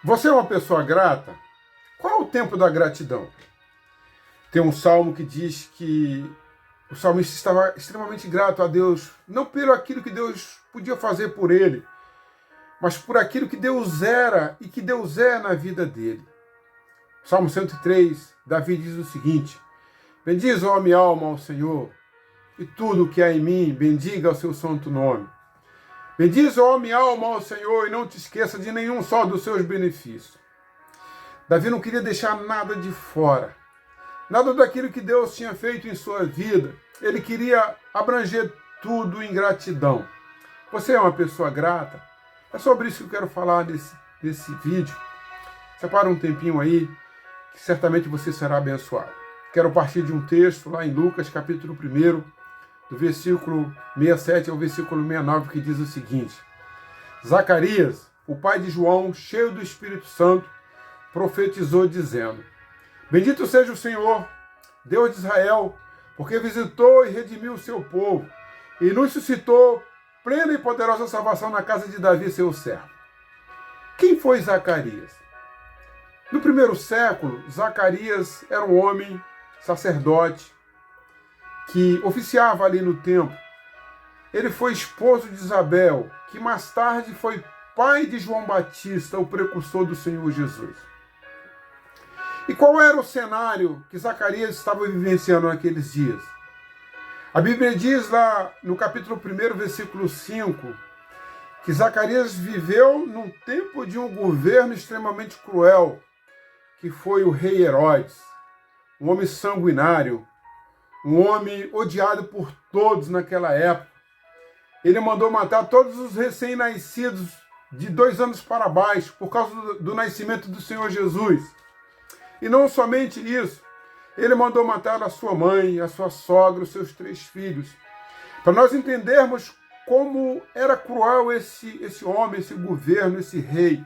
Você é uma pessoa grata? Qual é o tempo da gratidão? Tem um salmo que diz que o salmista estava extremamente grato a Deus, não pelo aquilo que Deus podia fazer por ele, mas por aquilo que Deus era e que Deus é na vida dele. Salmo 103, Davi diz o seguinte: bendiz, ó minha alma, ao Senhor, e tudo o que há em mim, bendiga o seu santo nome. Bendiz, ó minha alma, ao Senhor, e não te esqueça de nenhum só dos seus benefícios. Davi não queria deixar nada de fora, nada daquilo que Deus tinha feito em sua vida. Ele queria abranger tudo em gratidão. Você é uma pessoa grata? É sobre isso que eu quero falar nesse vídeo. Separa um tempinho aí, que certamente você será abençoado. Quero partir de um texto lá em Lucas, capítulo 1, do versículo 67 ao versículo 69, que diz o seguinte: Zacarias, o pai de João, cheio do Espírito Santo, profetizou dizendo: bendito seja o Senhor, Deus de Israel, porque visitou e redimiu o seu povo, e nos suscitou plena e poderosa salvação na casa de Davi, seu servo. Quem foi Zacarias? No primeiro século, Zacarias era um homem sacerdote que oficiava ali no templo. Ele foi esposo de Isabel, que mais tarde foi pai de João Batista, o precursor do Senhor Jesus. E qual era o cenário que Zacarias estava vivenciando naqueles dias? A Bíblia diz lá no capítulo 1, versículo 5, que Zacarias viveu num tempo de um governo extremamente cruel, que foi o rei Herodes, um homem sanguinário, um homem odiado por todos naquela época. Ele mandou matar todos os recém-nascidos de 2 anos para baixo, por causa do nascimento do Senhor Jesus. E não somente isso, ele mandou matar a sua mãe, a sua sogra, os seus 3 filhos. Para nós entendermos como era cruel esse homem, esse governo, esse rei.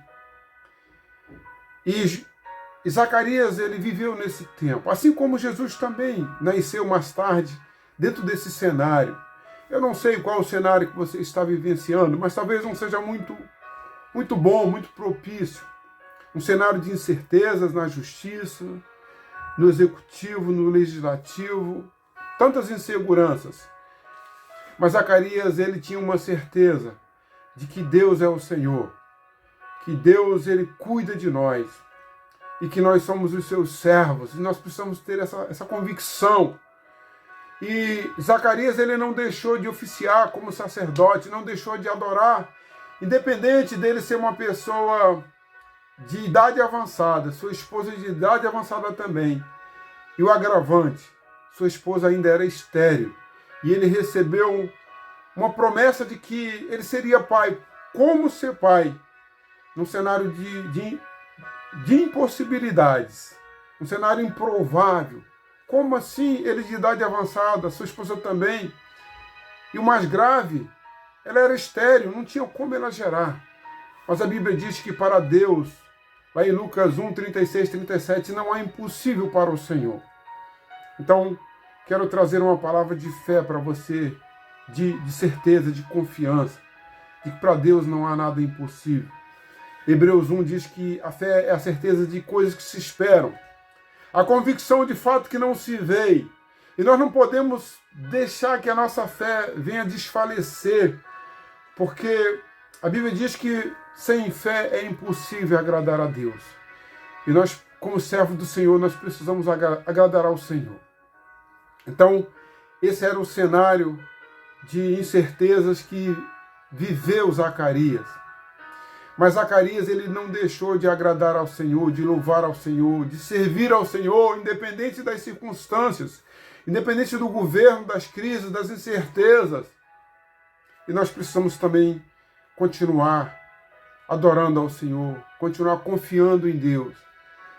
E Zacarias, ele viveu nesse tempo, assim como Jesus também nasceu mais tarde, dentro desse cenário. Eu não sei qual o cenário que você está vivenciando, mas talvez não seja muito bom, muito propício. Um cenário de incertezas na justiça, no executivo, no legislativo, tantas inseguranças. Mas Zacarias, ele tinha uma certeza de que Deus é o Senhor, que Deus, ele cuida de nós, e que nós somos os seus servos, e nós precisamos ter essa convicção. E Zacarias, ele não deixou de oficiar como sacerdote, não deixou de adorar, independente dele ser uma pessoa de idade avançada, sua esposa de idade avançada também. E o agravante, sua esposa ainda era estéril, e ele recebeu uma promessa de que ele seria pai. Como ser pai? Num cenário de impossibilidades, um cenário improvável. Como assim ele de idade avançada, sua esposa também? E o mais grave, ela era estéril, não tinha como ela gerar. Mas a Bíblia diz que para Deus, lá em Lucas 1, 36, 37, não há impossível para o Senhor. Então, quero trazer uma palavra de fé para você, de certeza, de confiança, de que para Deus não há nada impossível. Hebreus 1 diz que a fé é a certeza de coisas que se esperam, a convicção de fato que não se vê. E nós não podemos deixar que a nossa fé venha desfalecer, porque a Bíblia diz que sem fé é impossível agradar a Deus. E nós, como servos do Senhor, nós precisamos agradar ao Senhor. Então, esse era o cenário de incertezas que viveu Zacarias. Mas Zacarias, ele não deixou de agradar ao Senhor, de louvar ao Senhor, de servir ao Senhor, independente das circunstâncias, independente do governo, das crises, das incertezas. E nós precisamos também continuar adorando ao Senhor, continuar confiando em Deus.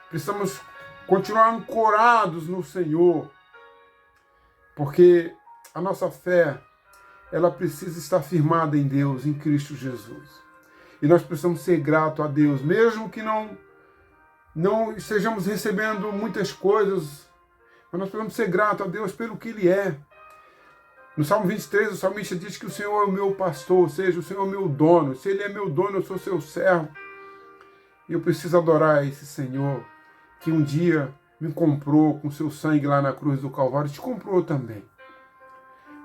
Precisamos continuar ancorados no Senhor, porque a nossa fé, ela precisa estar firmada em Deus, em Cristo Jesus. E nós precisamos ser gratos a Deus, mesmo que não estejamos recebendo muitas coisas, mas nós precisamos ser gratos a Deus pelo que Ele é. No Salmo 23, o salmista diz que o Senhor é o meu pastor, ou seja, o Senhor é o meu dono. Se Ele é meu dono, eu sou seu servo. E eu preciso adorar esse Senhor que um dia me comprou com seu sangue lá na cruz do Calvário, te comprou também.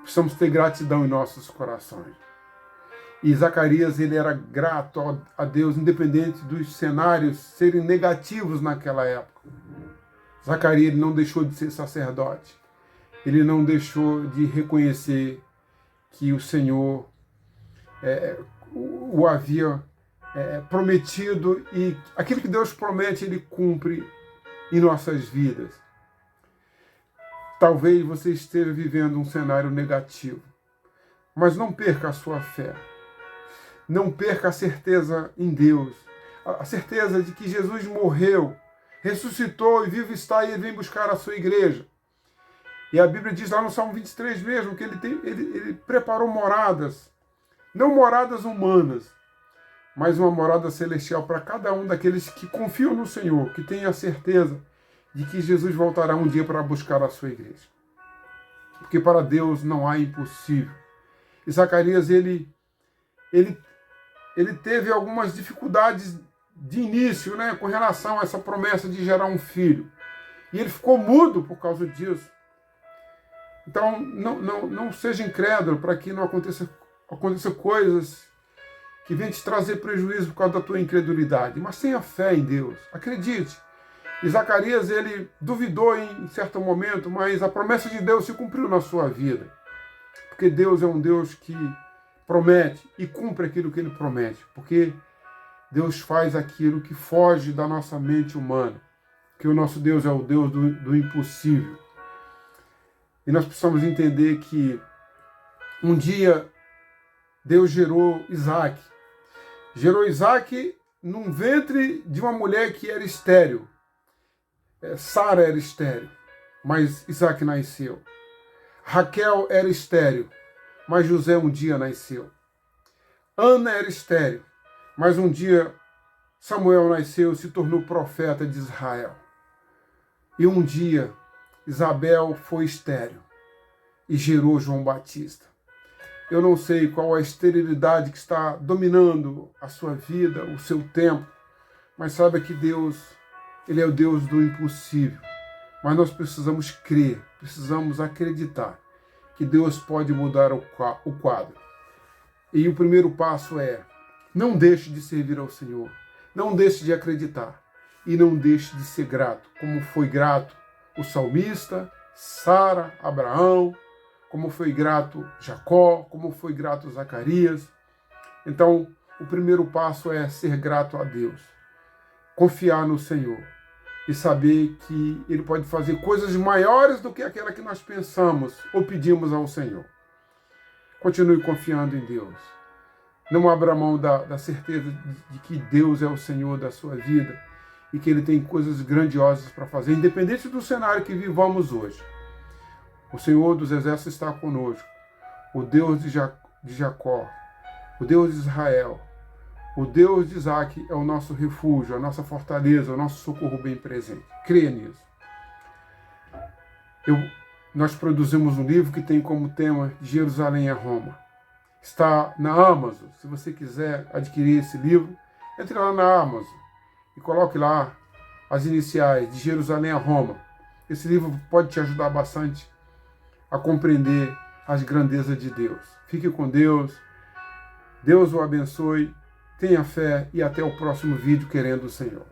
Precisamos ter gratidão em nossos corações. E Zacarias, ele era grato a Deus, independente dos cenários serem negativos naquela época. Zacarias, ele não deixou de ser sacerdote. Ele não deixou de reconhecer que o Senhor o havia prometido, e aquilo que Deus promete, ele cumpre em nossas vidas. Talvez você esteja vivendo um cenário negativo, mas não perca a sua fé. Não perca a certeza em Deus, a certeza de que Jesus morreu, ressuscitou e vivo está, e ele vem buscar a sua igreja. E a Bíblia diz lá no Salmo 23 mesmo que ele preparou moradas, não moradas humanas, mas uma morada celestial para cada um daqueles que confiam no Senhor, que têm a certeza de que Jesus voltará um dia para buscar a sua igreja. Porque para Deus não há impossível. E Zacarias, ele teve algumas dificuldades de início, né, com relação a essa promessa de gerar um filho. E ele ficou mudo por causa disso. Então, não seja incrédulo para que não aconteça coisas que venham te trazer prejuízo por causa da tua incredulidade. Mas tenha fé em Deus. Acredite. E Zacarias, ele duvidou em certo momento, mas a promessa de Deus se cumpriu na sua vida. Porque Deus é um Deus que promete e cumpre aquilo que ele promete. Porque Deus faz aquilo que foge da nossa mente humana. Que o nosso Deus é o Deus do impossível. E nós precisamos entender que um dia Deus gerou Isaac. Gerou Isaac num ventre de uma mulher que era estéril. Sara era estéril, mas Isaac nasceu. Raquel era estéril, mas José um dia nasceu. Ana era estéril, mas um dia Samuel nasceu e se tornou profeta de Israel. E um dia Isabel foi estéril e gerou João Batista. Eu não sei qual a esterilidade que está dominando a sua vida, o seu tempo, mas saiba que Deus, ele é o Deus do impossível. Mas nós precisamos crer, precisamos acreditar que Deus pode mudar o quadro. E o primeiro passo é: não deixe de servir ao Senhor, não deixe de acreditar e não deixe de ser grato, como foi grato o salmista, Sara, Abraão, como foi grato Jacó, como foi grato Zacarias. Então, o primeiro passo é ser grato a Deus, confiar no Senhor e saber que Ele pode fazer coisas maiores do que aquela que nós pensamos ou pedimos ao Senhor. Continue confiando em Deus. Não abra mão da certeza de que Deus é o Senhor da sua vida e que Ele tem coisas grandiosas para fazer, independente do cenário que vivamos hoje. O Senhor dos Exércitos está conosco. O Deus de Jacó, o Deus de Israel, o Deus de Isaac é o nosso refúgio, a nossa fortaleza, o nosso socorro bem presente. Creia nisso. Nós produzimos um livro que tem como tema de Jerusalém a Roma. Está na Amazon. Se você quiser adquirir esse livro, entre lá na Amazon e coloque lá as iniciais de Jerusalém a Roma. Esse livro pode te ajudar bastante a compreender as grandezas de Deus. Fique com Deus. Deus o abençoe. Tenha fé e até o próximo vídeo, querendo o Senhor.